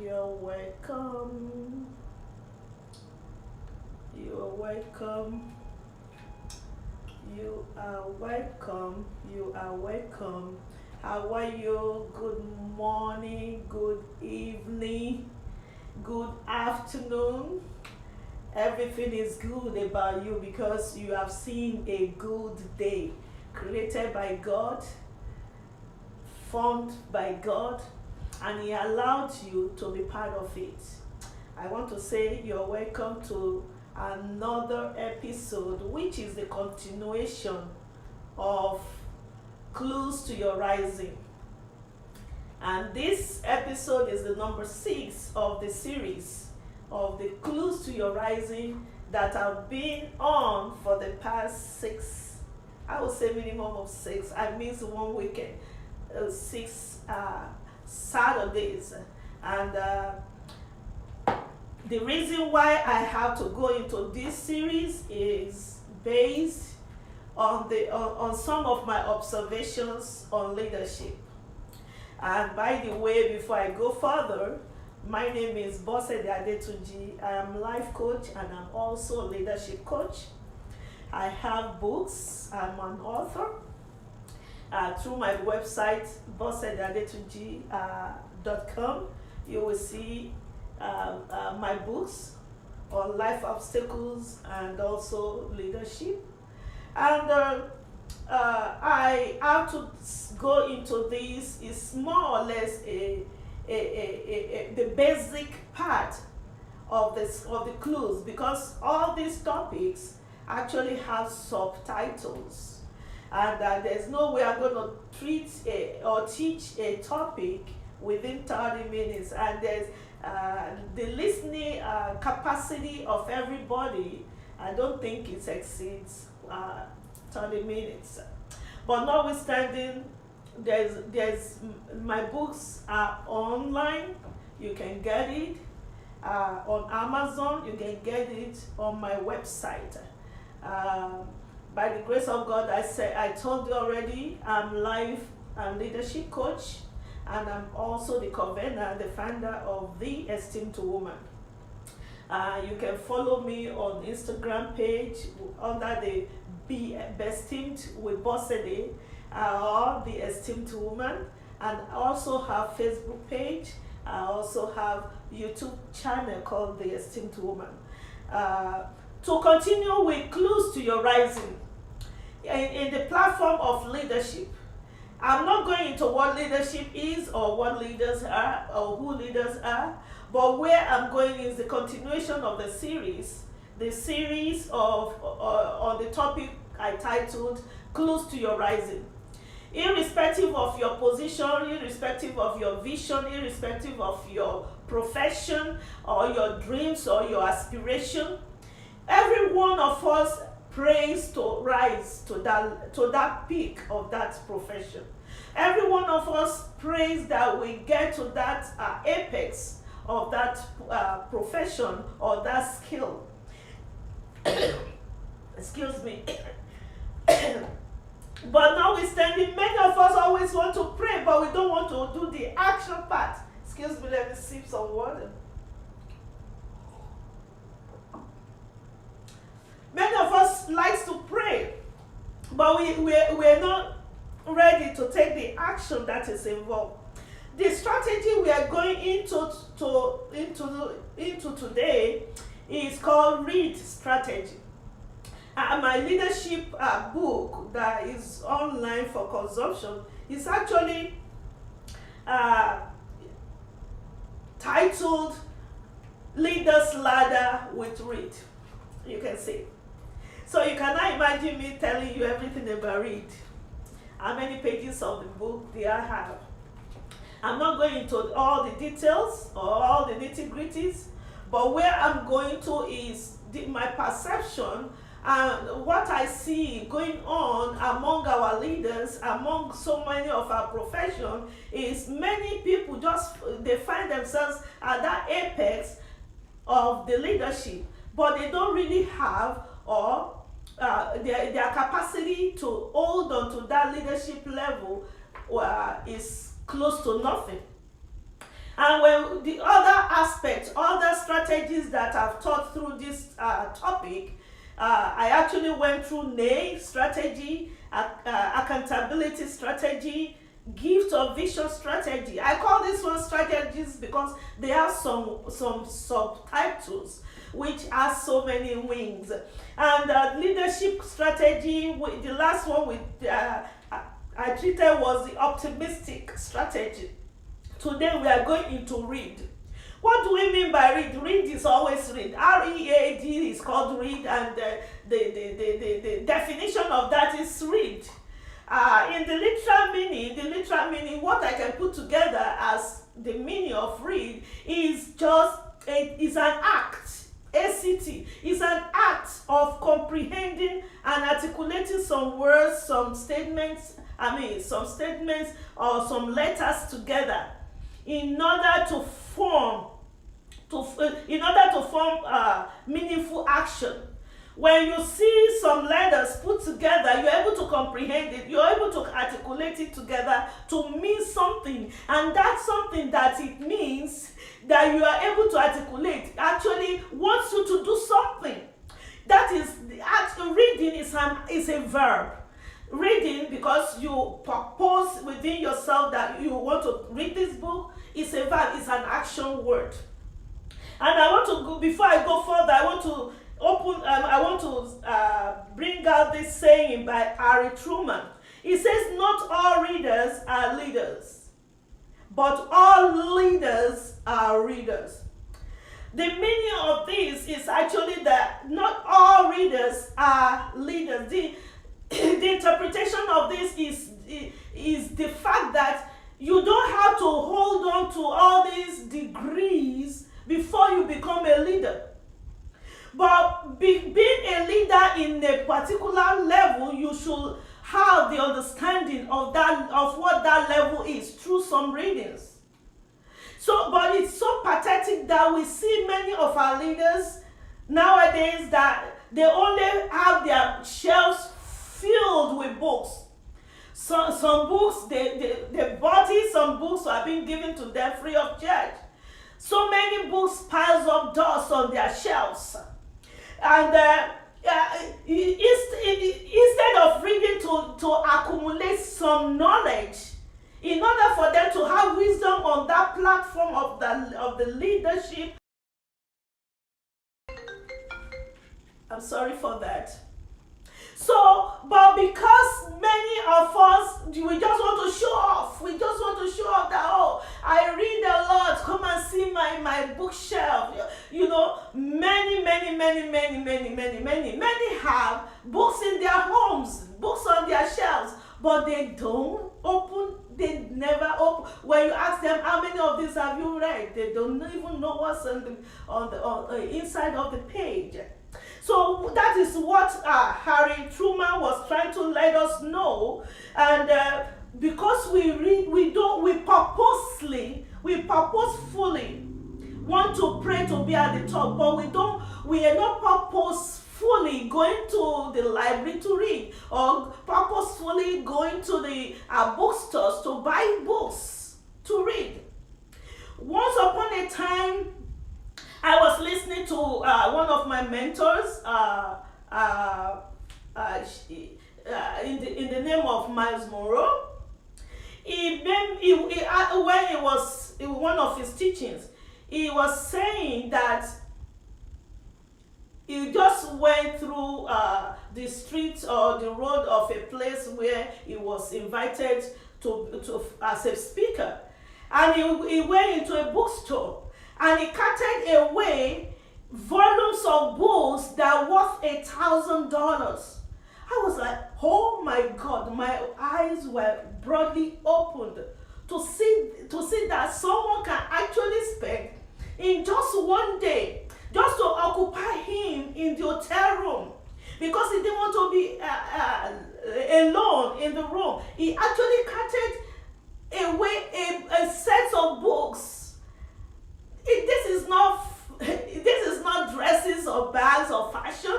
You're welcome. You are welcome. You are welcome. You are welcome. How are you? Good morning, good evening, good afternoon. Everything is good about you because you have seen a good day created by God, formed by God, and He allowed you to be part of it. I want to say you're welcome to another episode, which is the continuation of Clues to Your Rising. And this episode is the number 6 of the series of the Clues to Your Rising that have been on for the past 6, I would say minimum of 6. I missed one weekend, 6 Saturdays. And the reason why I have to go into this series is based on some of my observations on leadership. And by the way, before I go further, my name is Bosede Adetunji. I am life coach and I'm also a leadership coach. I have books. I'm an author. Through my website, bosedeadetunji.com, you will see my books on life obstacles and also leadership. And I have to go into this. It's more or less the basic part of the clues, because all these topics actually have subtitles. And there's no way I'm going to treat or teach a topic within 30 minutes. And there's the listening capacity of everybody, I don't think it exceeds 30 minutes. But notwithstanding, there's my books are online. You can get it on Amazon. You can get it on my website. By the grace of God, I told you already, I'm life and leadership coach, and I'm also the convener, the founder of The Esteemed Woman. You can follow me on Instagram page under the Be Esteemed with Bosede or The Esteemed Woman, and I also have Facebook page. I also have YouTube channel called The Esteemed Woman. To continue with Clues to Your Rising, in the platform of leadership, I'm not going into what leadership is or what leaders are or who leaders are, but where I'm going is the continuation of the series of on the topic I titled Clues to Your Rising. Irrespective of your position, irrespective of your vision, irrespective of your profession or your dreams or your aspiration, every one of us prays to rise to that peak of that profession. Every one of us prays that we get to that apex of that profession or that skill. Excuse me. But notwithstanding, many of us always want to pray, but we don't want to do the action part. Excuse me, let me sip some water. Many of us likes to pray, but we're not ready to take the action that is involved. The strategy we are going into today is called READ strategy. My leadership book that is online for consumption is actually titled Leaders Ladder with READ. You can see. So you cannot imagine me telling you everything about READ. How many pages of the book do I have? I'm not going into all the details or all the nitty-gritties, but where I'm going to is my perception and what I see going on among our leaders, among so many of our profession, is many people they find themselves at that apex of the leadership, but they don't really have or their capacity to hold on to that leadership level is close to nothing. And when the other aspect, other strategies that I've taught through this topic, I actually went through NAY strategy, accountability strategy, gift of vision strategy. I call this one strategies because they have some subtitles which has so many wings. And leadership strategy, the last one I treated was the optimistic strategy. Today we are going into read. What do we mean by read? Read is always read. R-E-A-D is called read, and the definition of that is read. In the literal meaning, what I can put together as the meaning of read is just is an act. ACT is an act of comprehending and articulating some words, some statements or some letters together in order to form meaningful action. When you see some letters put together, you're able to comprehend it, you're able to articulate it together to mean something, and that's something that it means that you are able to articulate actually wants you to do something. That is, reading is a verb. Reading, because you purpose within yourself that you want to read this book, is a verb, it's an action word. And I want to go, before I go further, I want to bring out this saying by Harry Truman. He says, not all readers are leaders, but all leaders are readers. The meaning of this is actually that not all readers are leaders. The interpretation of this is the fact that you don't have to hold on to all these degrees before you become a leader. But being a leader in a particular level, you should have the understanding of what that level is through some readings. But it's so pathetic that we see many of our leaders nowadays that they only have their shelves filled with books. Some books, they bought it, some books are being given to them free of charge. So many books piles up dust on their shelves. And instead of reading to accumulate some knowledge, in order for them to have wisdom on that platform of the leadership, I'm sorry for that. But because many of us, we just want to show off. We just want to show off that, oh, I read a lot. Come and see my bookshelf. You know, many have books in their homes, books on their shelves, but they don't open. They never open. When you ask them how many of these have you read, they don't even know what's on the inside of the page. So that is what Harry Truman was trying to let us know, and because we purposefully want to pray to be at the top, but we are not purposefully going to the library to read, or purposefully going to the bookstores to buy books to read. Once upon a time, I was listening to one of my mentors in the name of Miles Monroe. When it was in one of his teachings, he was saying that he just went through the street or the road of a place where he was invited to as a speaker, and he went into a bookstore. And he carted away volumes of books that worth $1,000. I was like, oh my God, my eyes were broadly opened to see that someone can actually spend in just one day just to occupy him in the hotel room, because he didn't want to be alone in the room. He actually carted away a set of books. This is not dresses or bags or fashion.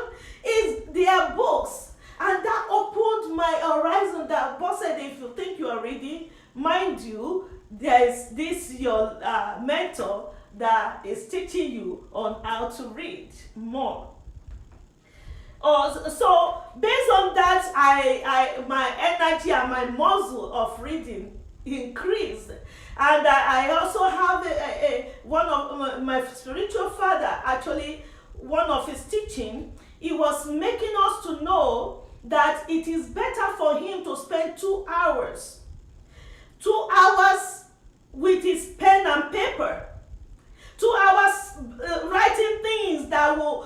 They are books, and that opened my horizon. That boss said, if you think you are reading, mind you, there is this your mentor that father is teaching you on how to read more. So based on that, my energy and my muscle of reading increased. And I also have one of my spiritual father, actually one of his teaching, he was making us to know that it is better for him to spend 2 hours with his pen and paper, 2 hours writing things that will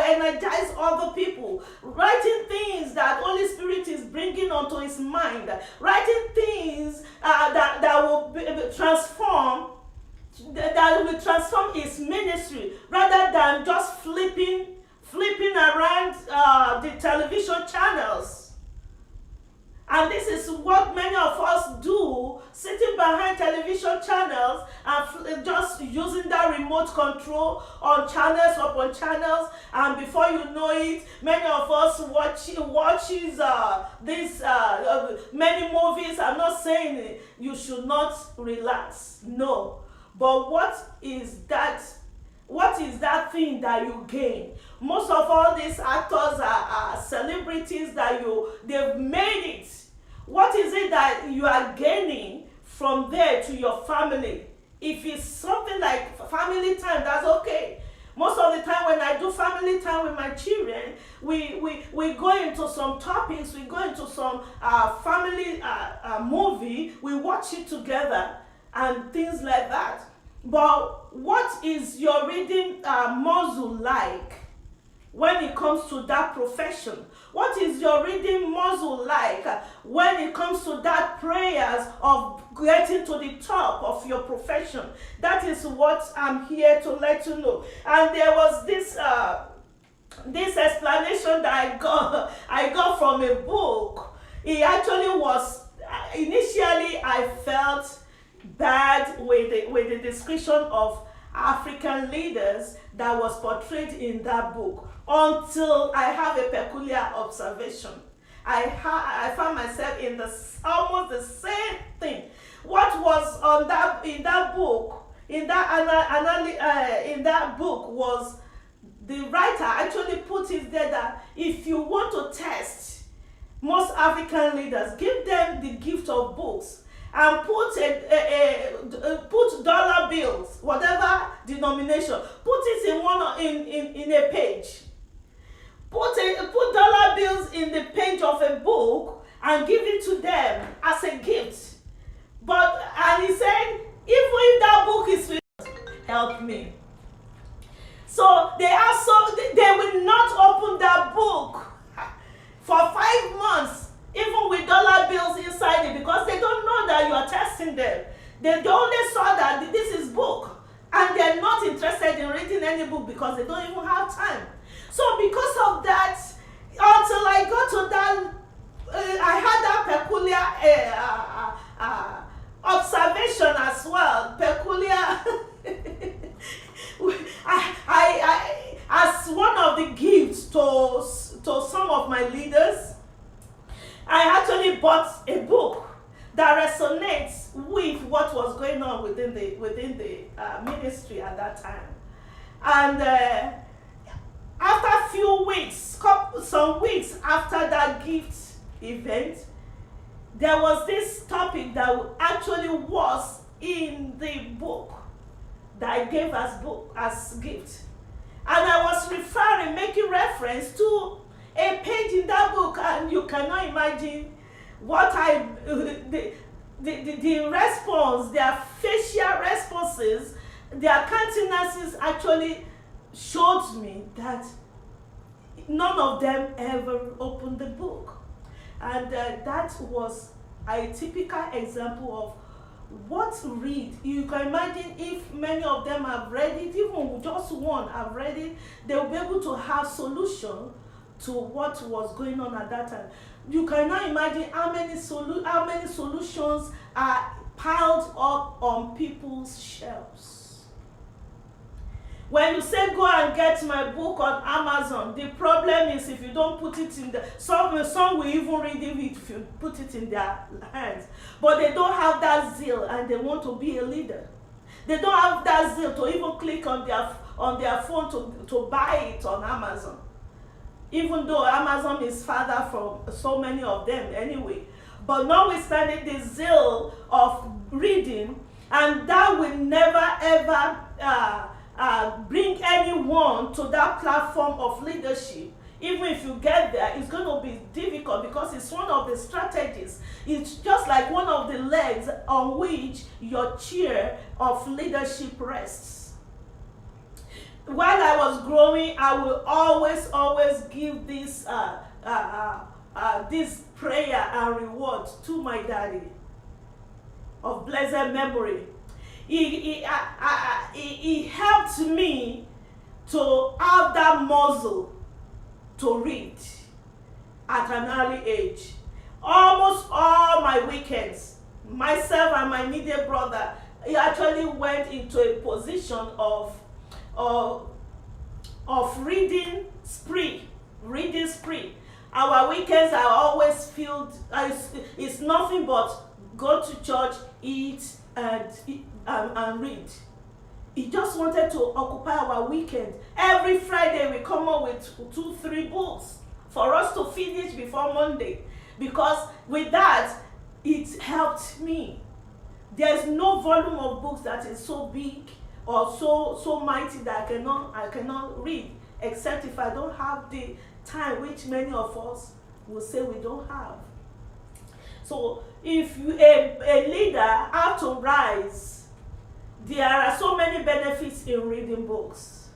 energize other people, writing things that Holy Spirit is bringing onto his mind, writing things that will transform his ministry, rather than just flipping around the television channels. And this is what many of us do, sitting behind television channels and just using that remote control on channels upon channels. And before you know it, many of us watches these many movies. I'm not saying you should not relax, no. But what is that thing that you gain? Most of all these actors are celebrities that they've made it. What is it that you are gaining from there to your family? If it's something like family time, that's okay. Most of the time when I do family time with my children, we go into some topics, we go into some family movie, we watch it together and things like that. But what is your reading muscle like when it comes to that profession? What is your reading muscle like when it comes to that prayers of getting to the top of your profession? That is what I'm here to let you know. And there was this explanation that I got from a book. It actually was initially I felt bad with the description of African leaders that was portrayed in that book, until I have a peculiar observation. I found myself in almost the same thing. What was in that book was, the writer actually put it there that if you want to test most African leaders, give them the gift of books and put dollar bills, whatever denomination, put it in a page. Put dollar bills in the page of a book and give it to them as a gift. And he said, even if that book is help me. So they will not open that book for 5 months, even with dollar bills inside it, because they don't know that you are testing them. They only saw that this is book, and they're not interested in reading any book because they don't even have time. So because of that, until I got to that, I had that peculiar observation as well. I as one of the gifts to some of my leaders, I actually bought a book that resonates with what was going on within the ministry at that time. And after a few weeks, some weeks after that gift event, there was this topic that actually was in the book that I gave as gift. And I was making reference to a page in that book, and you cannot imagine what the response, their facial responses, their countenances actually showed me that none of them ever opened the book. And that was a typical example of what to read. You can imagine if many of them have read it, even just one have read it, they will be able to have solution to what was going on at that time. You cannot imagine how many solutions are piled up on people's shelves. When you say go and get my book on Amazon, the problem is if you don't put it in some will even read it if you put it in their hands. But they don't have that zeal and they want to be a leader. They don't have that zeal to even click on their phone to buy it on Amazon. Even though Amazon is farther from so many of them anyway. But notwithstanding the zeal of reading, and that will never ever bring anyone to that platform of leadership. Even if you get there, it's going to be difficult because it's one of the strategies. It's just like one of the legs on which your chair of leadership rests. While I was growing, I will always give this this prayer and reward to my daddy of blessed memory. He helped me to have that muscle to read at an early age. Almost all my weekends, myself and my immediate brother, he actually went into a position of reading spree. Our weekends are always filled, it's nothing but go to church, eat, and read. He just wanted to occupy our weekend. Every Friday we come up with 2-3 books for us to finish before Monday. Because with that, it helped me. There's no volume of books that is so big or so mighty that I cannot read, except if I don't have the time, which many of us will say we don't have. So if a leader have to rise, there are so many benefits in reading books.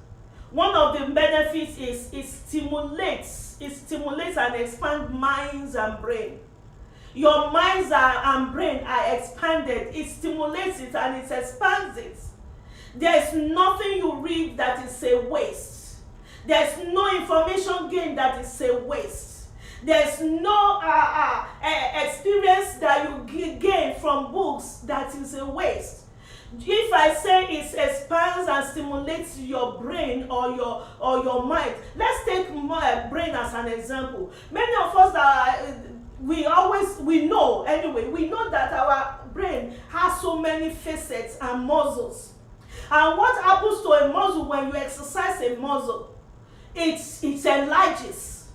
One of the benefits is it stimulates and expands minds and brain. Your minds and brain are expanded. It stimulates it and it expands it. There's nothing you read that is a waste. There's no information gained that is a waste. There's no experience that you gain from books that is a waste. If I say it expands and stimulates your brain or your mind, let's take brain as an example. Many of us we know that our brain has so many facets and muscles. And what happens to a muscle when you exercise a muscle? It enlarges.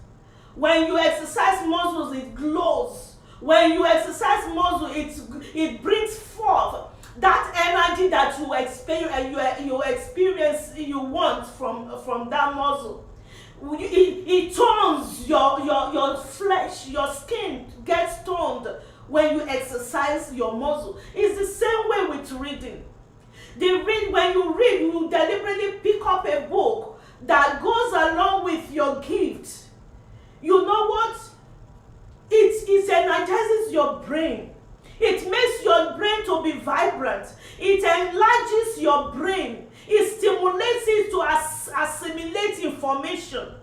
When you exercise muscles, it glows. When you exercise muscle, it brings forth that energy that you experience, you want from that muscle. It tones your flesh, your skin gets toned when you exercise your muscle. It's the same way with reading. When you read, you deliberately pick up a book that goes along with your gift. You know what? It energizes your brain. It makes your brain to be vibrant. It enlarges your brain. It stimulates it to assimilate information.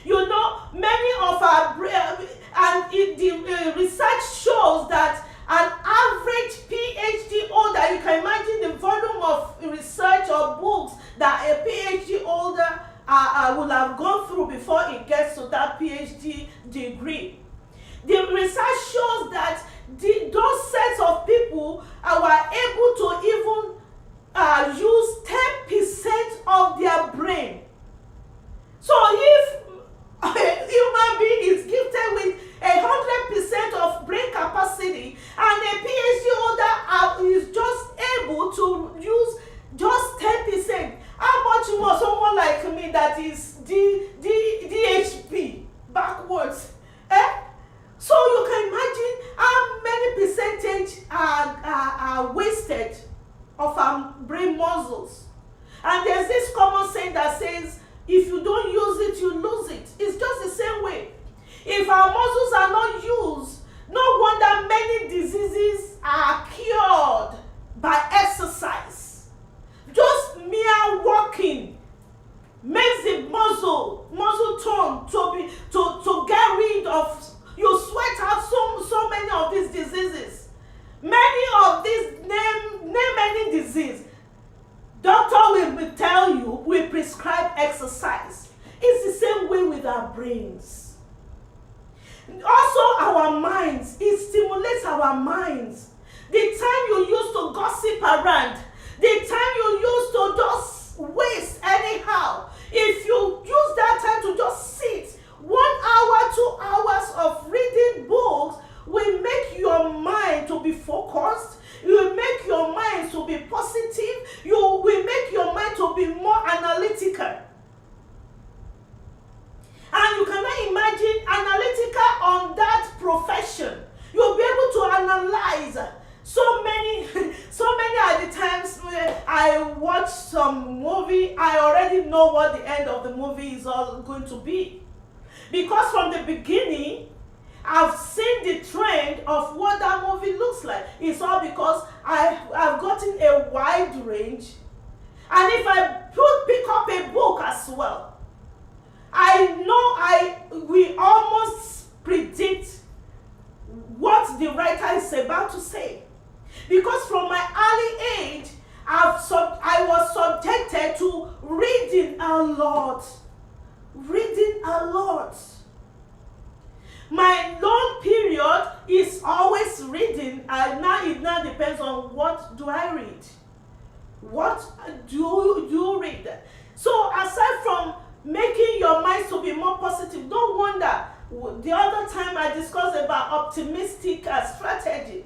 You know, many of our brain, and the research shows that an average PhD holder, you can imagine the volume of research or books that a PhD holder will have gone through before it gets to that PhD degree. The research shows that those sets of people were able to even use 10% of their brain. So if a human being is gifted with 100% of brain capacity and a PhD holder is just able to use just 10%, how much more someone like me that is DHP backwards? So you can imagine how many percentage are wasted of our brain muscles. And there's this common saying that says, if you don't use it, you lose it. It's just the same way. If our muscles are not used, no wonder many diseases are cured by exercise. Just mere walking makes the muscle tone to get rid of. You sweat out so many of these diseases. Many of these, name any disease. Doctor will tell you, we prescribe exercise. It's the same way with our brains. Also our minds, it stimulates our minds. The time you use to gossip around, The time you used to just waste anyhow, if you use that time to just sit 1 hour, 2 hours of reading books, will make your mind to be focused. You will make your mind to be positive. You will make your mind to be more analytical. And you cannot imagine analytical on that profession. You'll be able to analyze so many at the times I watch some movie, I already know what the end of the movie is all going to be. Because from the beginning, I've seen the trend of what that movie looks like. It's all because I've gotten a wide range. And if I pick up a book as well, I know we almost predict what the writer is about to say. Because from my early age, I was subjected to reading a lot. Reading a lot. My long period is always reading, and now it now depends on what do I read. What do you read? So aside from making your mind to be more positive, don't wonder. The other time I discussed about optimistic strategy.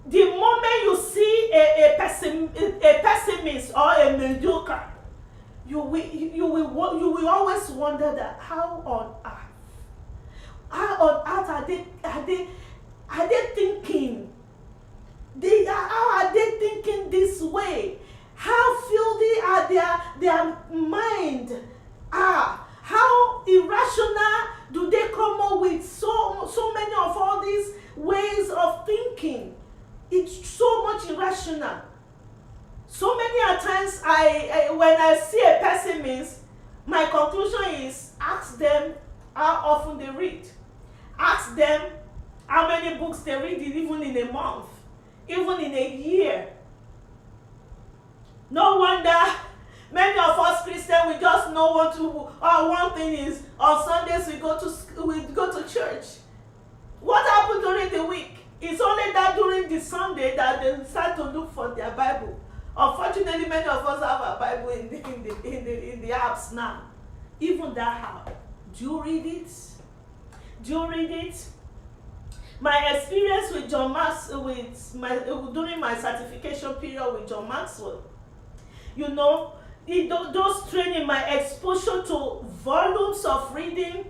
The moment you see a pessimist or a mediocre, you will always wonder that how on earth are they thinking? How are they thinking this way? How filthy are their mind? How irrational do they come up with so many of all these ways of thinking? It's so much irrational. So many times when I see a pessimist, my conclusion is ask them how often they read. Ask them how many books they read even in a month, even in a year. No wonder many of us Christians, we just know one thing is on Sundays we go to church. What happened during the week? It's only that during the Sunday that they start to look for their Bible. Unfortunately, many of us have our Bible in the apps now. Even that how? Do you read it? Do you read it? My experience with John Maxwell, during my certification period with John Maxwell, those training, my exposure to volumes of reading,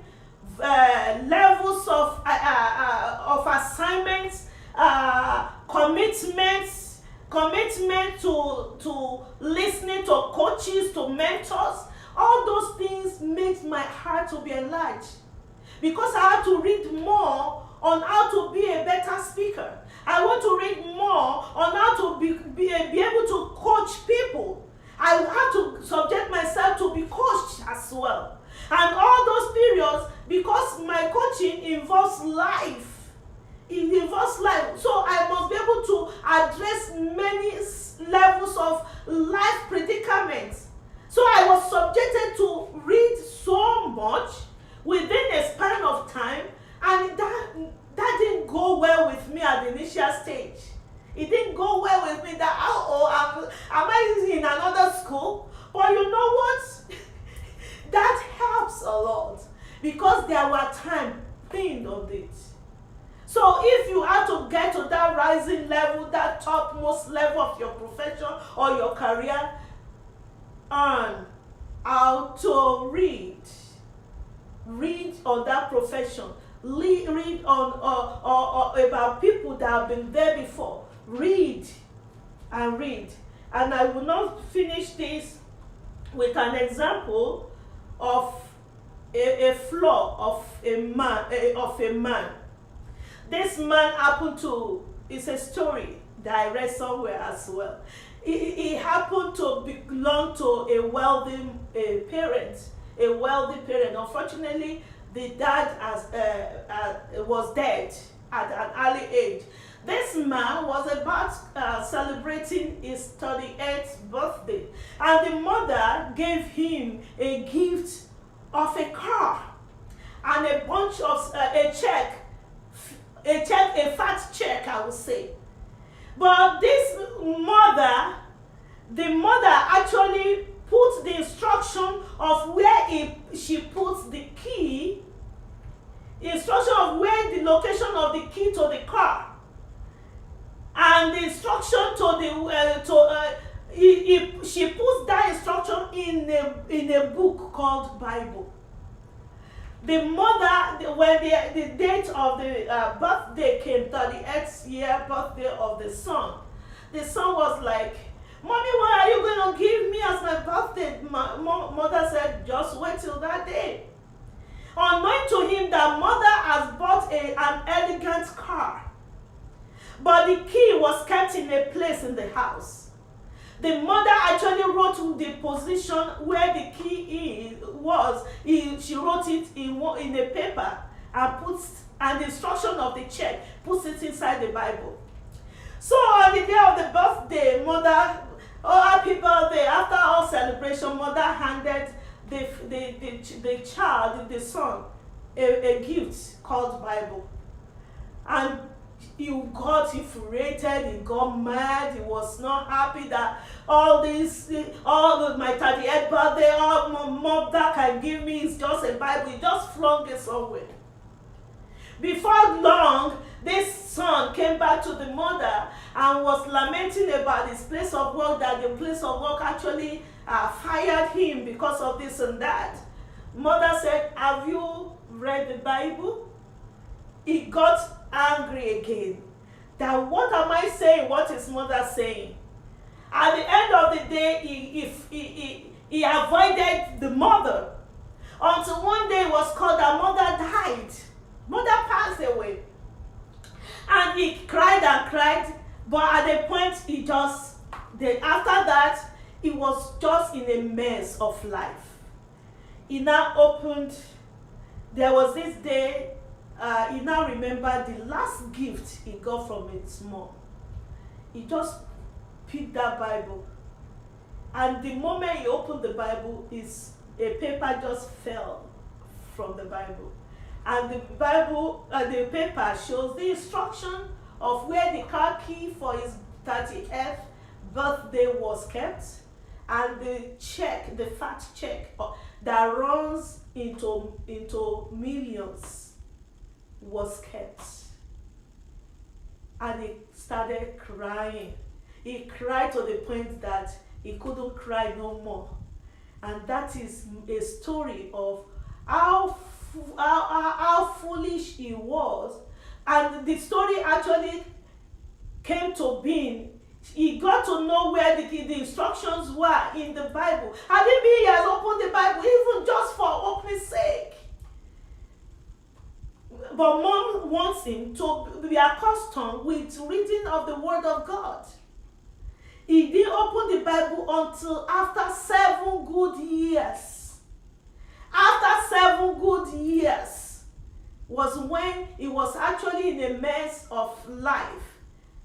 levels of assignments, commitment to listening to coaches, to mentors. All those things make my heart to be enlarged, because I have to read more on how to be a better speaker. I want to read more on how to be able to coach people. I have to subject myself to be coached as well. And all those periods, because my coaching involves life. It involves life. So I must be able to address many levels of life predicaments. So I was subjected to read so much within a span of time, and that didn't go well with me at the initial stage. It didn't go well with me that, am I in another school? But you know what? That helps a lot, because there were times pinned on it. So if you have to get to that rising level, that topmost level of your profession or your career, learn how to read on that profession, read on about people that have been there before. Read. And I will not finish this with an example of a flaw of a man. This man happened to, it's a story that I read somewhere as well. He happened to belong to a wealthy parent. Unfortunately, the dad was dead at an early age. This man was about celebrating his 38th birthday, and the mother gave him a gift of a car and a bunch of a fat check, I would say. But this mother the mother actually put the instruction of where she puts the key, instruction of where the location of the key to the car, and the instruction to the she puts that instruction in a book called Bible. The mother, when the date of the birthday came, 38th year birthday of the son was like, "Mommy, what are you going to give me as my birthday?" Mother said, "Just wait till that day." Unknown to him, that mother has bought an elegant car, but the key was kept in a place in the house. The mother actually wrote the position where the key was. She wrote it in a paper and the instruction of the check, puts it inside the Bible. So on the day of the birthday, mother, oh, happy birthday, after all celebration, mother handed the child, the son, a gift called Bible. And he got infuriated, he got mad, he was not happy that all my 38th birthday, all mother can give me is just a Bible. He just flung it somewhere. Before long, this son came back to the mother and was lamenting about his place of work, that the place of work actually fired him because of this and that. Mother said, "Have you read the Bible?" He got angry again. That what am I saying? What is mother saying? At the end of the day, he avoided the mother until one day it was called that mother died. Mother passed away. And he cried and cried, but at the point after that, he was just in a mess of life. He now opened, there was this day, he now remembered the last gift he got from his mom. He just picked that Bible. And the moment he opened the Bible, a paper just fell from the Bible. And the Bible, the paper shows the instruction of where the car key for his 38th birthday was kept, and the check, the fat check that runs into millions was kept. And he started crying. He cried to the point that he couldn't cry no more. And that is a story of how foolish he was. And the story actually came to being. He got to know where the instructions were in the Bible. And maybe he has opened the Bible even just for opening's sake. But mom wants him to be accustomed with reading of the Word of God. He didn't open the Bible until after 7 good years. After 7 good years was when he was actually in a mess of life.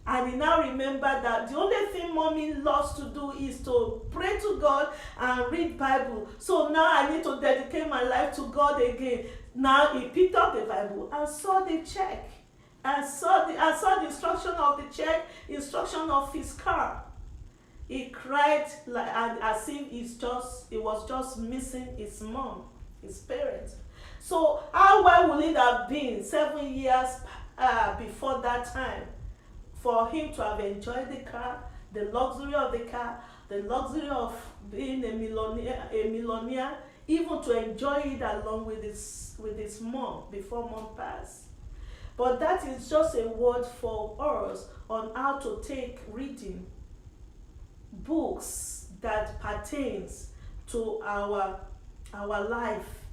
And he now remembered that the only thing mommy loves to do is to pray to God and read Bible. So now I need to dedicate my life to God again. Now he picked up the Bible and saw the check. And saw the instruction of the check, instruction of his car. He cried as if he was just missing his mom, his parents. So how well would it have been 7 years before that time for him to have enjoyed the car, the luxury of the car, the luxury of being a millionaire, even to enjoy it along with his mom before mom passed. But that is just a word for us on how to take reading books that pertains to our life,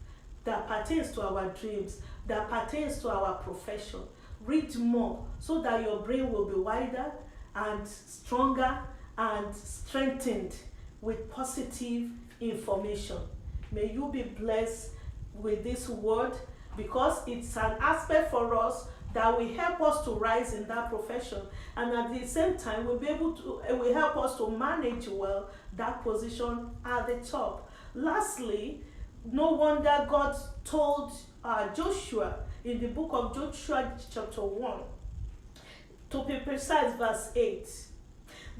that pertains to our dreams, that pertains to our profession. Read more so that your brain will be wider and stronger and strengthened with positive information. May you be blessed with this word, because it's an aspect for us that will help us to rise in that profession, and at the same time will help us to manage well that position at the top. Lastly, no wonder God told Joshua in the book of Joshua chapter 1, to be precise, verse 8,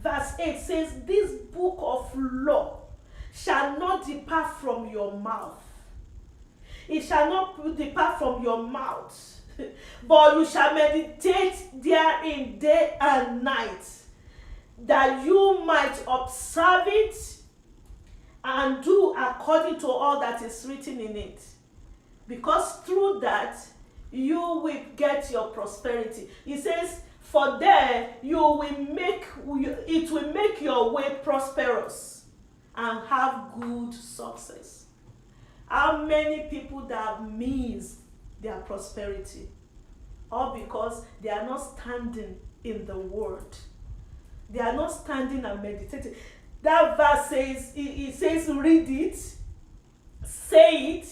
verse 8 says, this book of law shall not depart from your mouth. It shall not depart from your mouth, but you shall meditate therein day and night, that you might observe it and do according to all that is written in it. Because through that, you will get your prosperity. He says, for there it will make your way prosperous and have good success. How many people that miss their prosperity? All because they are not standing in the word. They are not standing and meditating. That verse says, it says, read it, say it,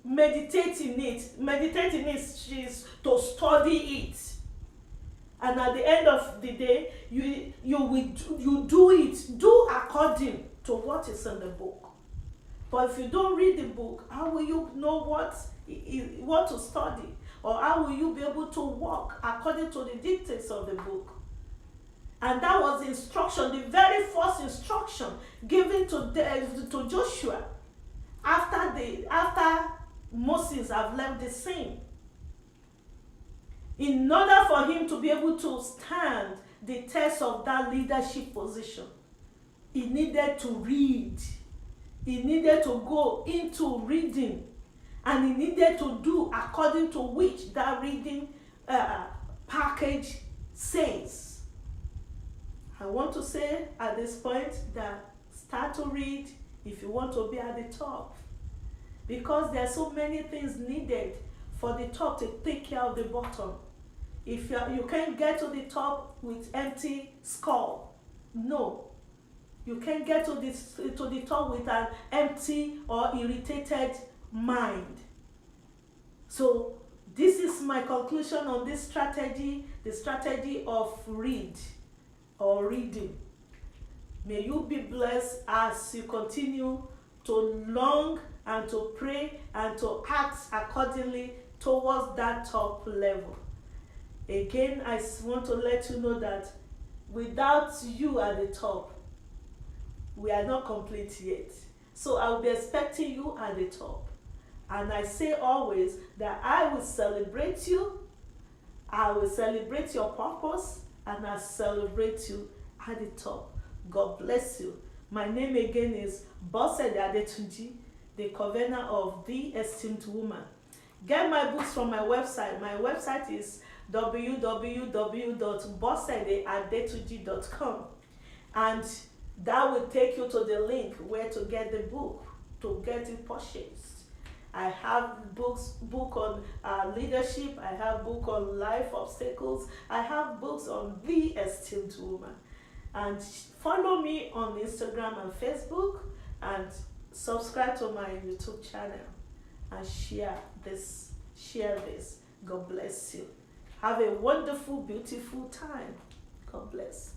meditate in it. Meditate in it is to study it. And at the end of the day, you do it. Do according to what is in the book. But if you don't read the book, how will you know what to study? Or how will you be able to walk according to the dictates of the book? And that was the instruction, the very first instruction given to Joshua after Moses have left the scene. In order for him to be able to stand the test of that leadership position, he needed to read. He needed to go into reading, and he needed to do according to which that reading package says. I want to say at this point that start to read if you want to be at the top, because there are so many things needed for the top to take care of the bottom. If you can't get to the top with empty skull, no. You can't get to the top with an empty or irritated mind. So this is my conclusion on this strategy, the strategy of reading. May you be blessed as you continue to long and to pray and to act accordingly towards that top level. Again, I want to let you know that without you at the top, we are not complete yet. So I will be expecting you at the top. And I say always that I will celebrate you, I will celebrate your purpose, and I celebrate you at the top. God bless you. My name again is Bosede Adetunji, the convener of The Esteemed Woman. Get my books from my website. My website is www.bosedeadetunji.com, and that will take you to the link where to get the book, to get it purchased. I have book on leadership. I have book on life obstacles. I have books on The Esteemed Woman. And follow me on Instagram and Facebook, and subscribe to my YouTube channel, and share this. God bless you. Have a wonderful, beautiful time. God bless.